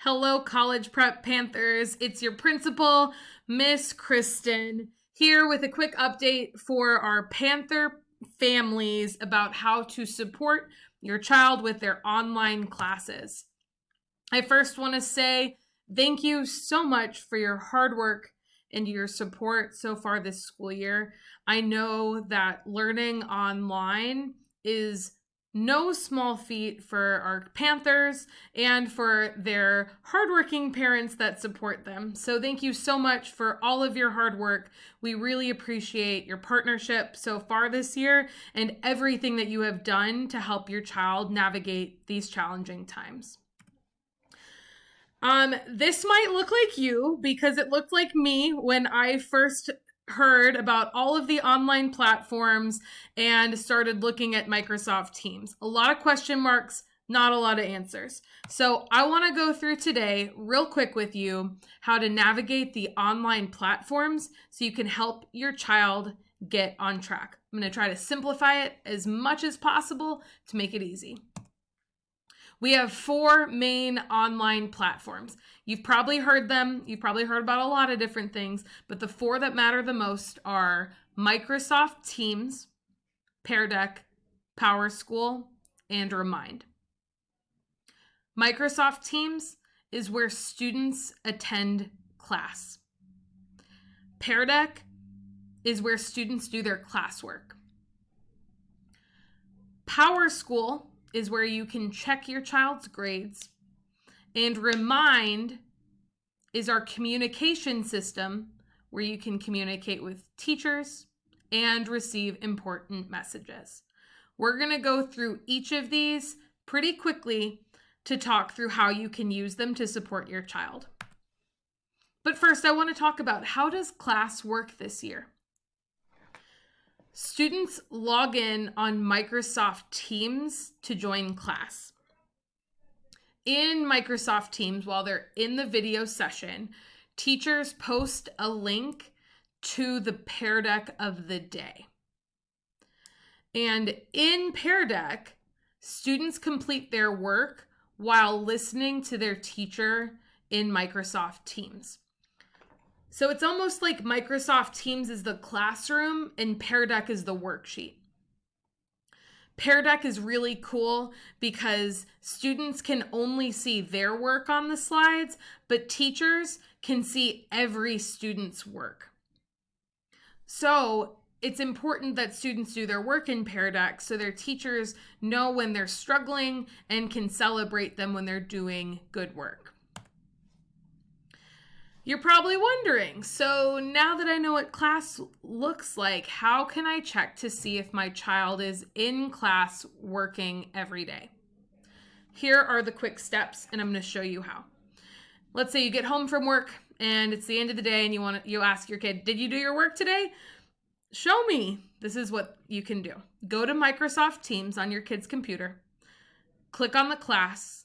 Hello, College Prep Panthers. It's your principal, Miss Kristen, here with a quick update for our Panther families about how to support your child with their online classes. I first want to say thank you so much for your hard work and your support so far this school year. I know that learning online is no small feat for our Panthers and for their hardworking parents that support them. So thank you so much for all of your hard work. We really appreciate your partnership so far this year and everything that you have done to help your child navigate these challenging times. This might look like you because it looked like me when I first heard about all of the online platforms and started looking at Microsoft Teams. A lot of question marks, not a lot of answers. So I want to go through today real quick with you how to navigate the online platforms so you can help your child get on track. I'm going to try to simplify it as much as possible to make it easy. We have 4 main online platforms. You've probably heard them. You've probably heard about a lot of different things, but the 4 that matter the most are Microsoft Teams, Pear Deck, PowerSchool, and Remind. Microsoft Teams is where students attend class. Pear Deck is where students do their classwork. PowerSchool is where you can check your child's grades. And Remind is our communication system where you can communicate with teachers and receive important messages. We're going to go through each of these pretty quickly to talk through how you can use them to support your child. But first, I want to talk about how does class work this year? Students log in on Microsoft Teams to join class. In Microsoft Teams, while they're in the video session, teachers post a link to the Pear Deck of the day. And in Pear Deck, students complete their work while listening to their teacher in Microsoft Teams. So it's almost like Microsoft Teams is the classroom and Pear Deck is the worksheet. Pear Deck is really cool because students can only see their work on the slides, but teachers can see every student's work. So it's important that students do their work in Pear Deck so their teachers know when they're struggling and can celebrate them when they're doing good work. You're probably wondering, so now that I know what class looks like, how can I check to see if my child is in class working every day? Here are the quick steps, and I'm going to show you how. Let's say you get home from work and it's the end of the day and you ask your kid, did you do your work today? Show me. This is what you can do. Go to Microsoft Teams on your kid's computer, click on the class.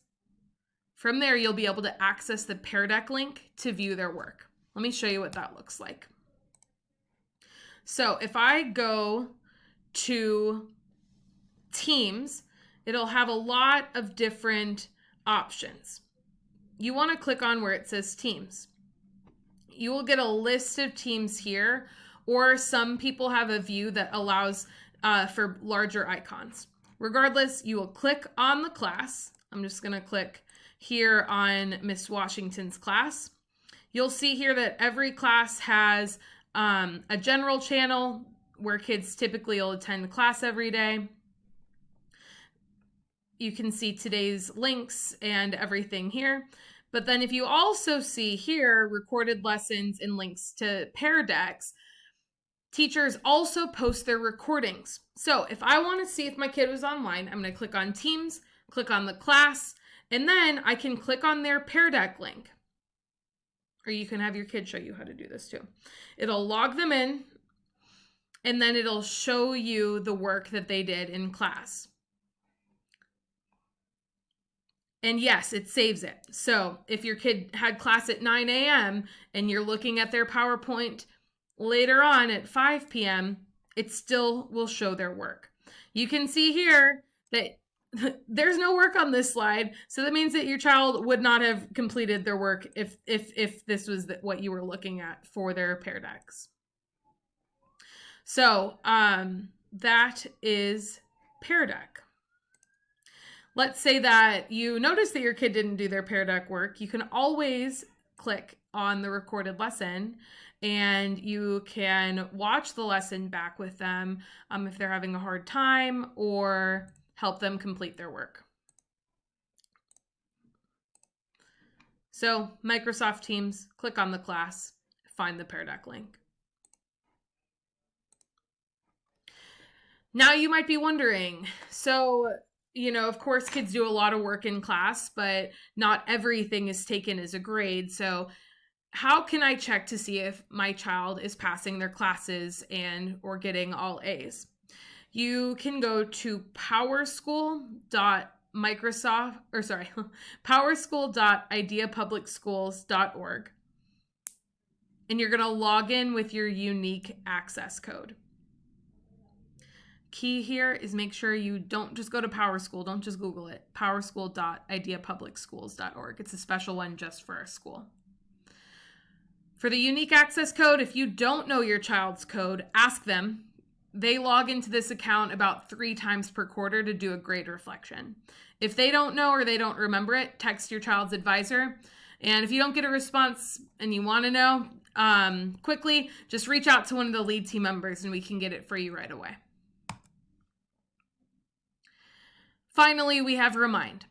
From there, you'll be able to access the Pear Deck link to view their work. Let me show you what that looks like. So if I go to Teams, it'll have a lot of different options. You want to click on where it says Teams. You will get a list of teams here, or some people have a view that allows for larger icons. Regardless, you will click on the class. I'm just going to click here on Miss Washington's class. You'll see here that every class has a general channel where kids typically will attend class every day. You can see today's links and everything here. But then if you also see here recorded lessons and links to Pear Decks, teachers also post their recordings. So if I want to see if my kid was online, I'm going to click on Teams, click on the class, and then I can click on their Pear Deck link. Or you can have your kid show you how to do this too. It'll log them in, and then it'll show you the work that they did in class. And yes, it saves it. So if your kid had class at 9 a.m. and you're looking at their PowerPoint later on at 5 p.m., it still will show their work. You can see here that there's no work on this slide. So that means that your child would not have completed their work if this was what you were looking at for their Pear Decks. So that is Pear Deck. Let's say that you notice that your kid didn't do their Pear Deck work. You can always click on the recorded lesson and you can watch the lesson back with them if they're having a hard time, or help them complete their work. So Microsoft Teams, click on the class, find the Pear Deck link. Now you might be wondering, so, of course kids do a lot of work in class, but not everything is taken as a grade. So how can I check to see if my child is passing their classes or getting all A's? You can go to powerschool.ideapublicschools.org, and you're going to log in with your unique access code. Key here is make sure you don't just go to PowerSchool. Don't just Google it. powerschool.ideapublicschools.org. It's a special one just for our school. For the unique access code, if you don't know your child's code, ask them. They log into this account about 3 times per quarter to do a grade reflection. If they don't know or they don't remember it, text your child's advisor. And if you don't get a response and you want to know quickly, just reach out to one of the lead team members and we can get it for you right away. Finally, we have Remind.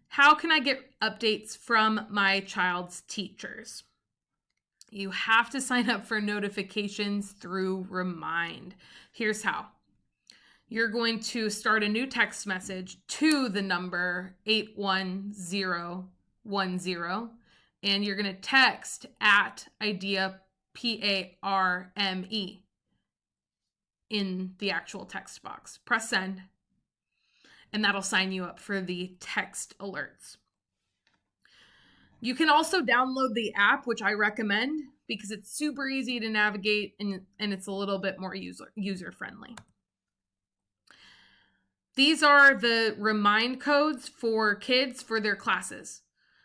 How can I get updates from my child's teachers? You have to sign up for notifications through Remind. Here's how. You're going to start a new text message to the number 81010, and you're going to text at IDEA PARME in the actual text box. Press send, and that'll sign you up for the text alerts. You can also download the app, which I recommend because it's super easy to navigate and it's a little bit more user-friendly. These are the Remind codes for kids for their classes.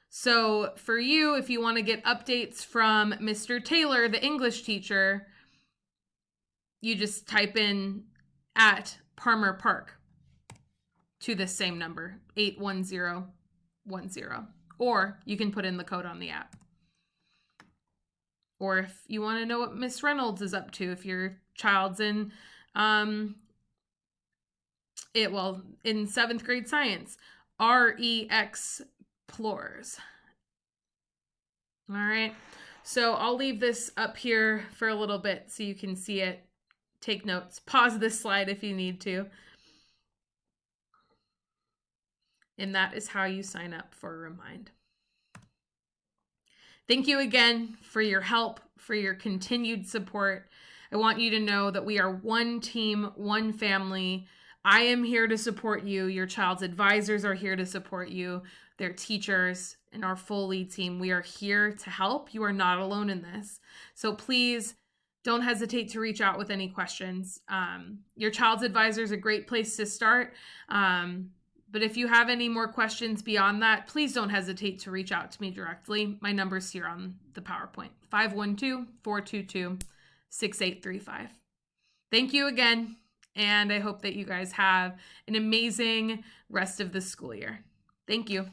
So for you, if you want to get updates from Mr. Taylor, the English teacher, you just type in at Palmer Park to the same number, 81010. Or you can put in the code on the app. Or if you want to know what Miss Reynolds is up to, if your child's in in 7th grade science, REX Plores. All right. So I'll leave this up here for a little bit so you can see it. Take notes. Pause this slide if you need to. And that is how you sign up for Remind. Thank you again for your help, for your continued support. I want you to know that we are one team, one family. I am here to support you. Your child's advisors are here to support you. Their teachers and our full lead team. We are here to help. You are not alone in this. So please don't hesitate to reach out with any questions. Your child's advisor is a great place to start. But if you have any more questions beyond that, please don't hesitate to reach out to me directly. My number's here on the PowerPoint, 512-422-6835. Thank you again, and I hope that you guys have an amazing rest of the school year. Thank you.